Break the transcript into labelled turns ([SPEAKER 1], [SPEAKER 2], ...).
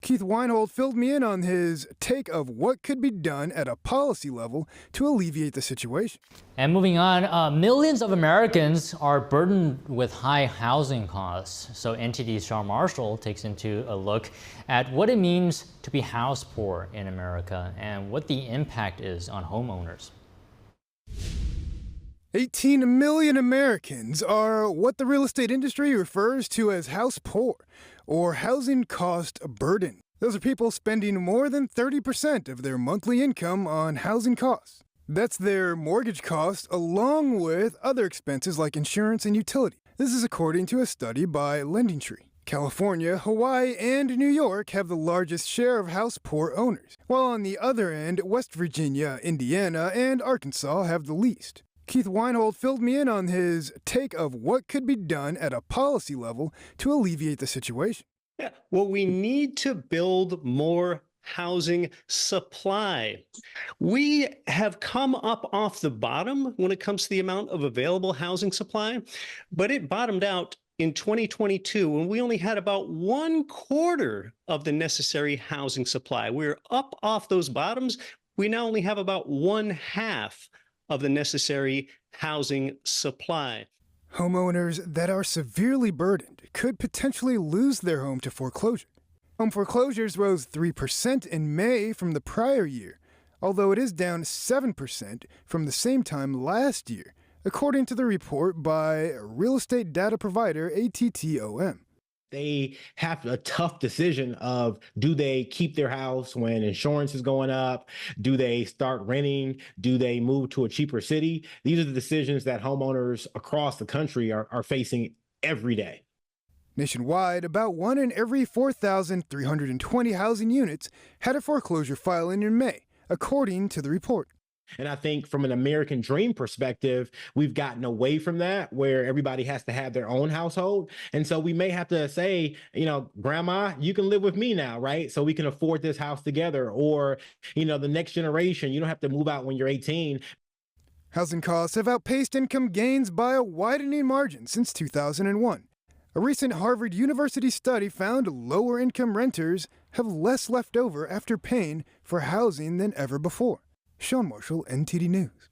[SPEAKER 1] Keith Weinhold filled me in on his take of what could be done at a policy level to alleviate the situation.
[SPEAKER 2] And moving on, millions of Americans are burdened with high housing costs. So NTD's Sean Marshall takes into a look at what it means to be house poor in America and what the impact is on homeowners.
[SPEAKER 1] 18 million Americans are what the real estate industry refers to as house poor, or housing cost burden. Those are people spending more than 30% of their monthly income on housing costs. That's their mortgage costs along with other expenses like insurance and utility. This is according to a study by LendingTree. California, Hawaii, and New York have the largest share of house poor owners, while on the other end, West Virginia, Indiana, and Arkansas have the least. Keith Weinhold filled me in on his take of what could be done at a policy level to alleviate the situation.
[SPEAKER 3] Yeah, well, we need to build more housing supply. We have come up off the bottom when it comes to the amount of available housing supply, but it bottomed out in 2022 when we only had about 1/4 of the necessary housing supply. We're up off those bottoms. We now only have about 1/2 of the necessary housing supply.
[SPEAKER 1] Homeowners that are severely burdened could potentially lose their home to foreclosure. Home foreclosures rose 3% in May from the prior year, although it is down 7% from the same time last year, according to the report by real estate data provider ATTOM.
[SPEAKER 4] They have a tough decision of, do they keep their house when insurance is going up? Do they start renting? Do they move to a cheaper city? These are the decisions that homeowners across the country are facing every day.
[SPEAKER 1] Nationwide, about 1 in every 4,320 housing units had a foreclosure filing in May, according to the report.
[SPEAKER 4] And I think from an American dream perspective, we've gotten away from that, where everybody has to have their own household. And so we may have to say, Grandma, you can live with me now, right? So we can afford this house together. Or, the next generation, you don't have to move out when you're 18.
[SPEAKER 1] Housing costs have outpaced income gains by a widening margin since 2001. A recent Harvard University study found lower income renters have less left over after paying for housing than ever before. Sean Marshall, NTD News.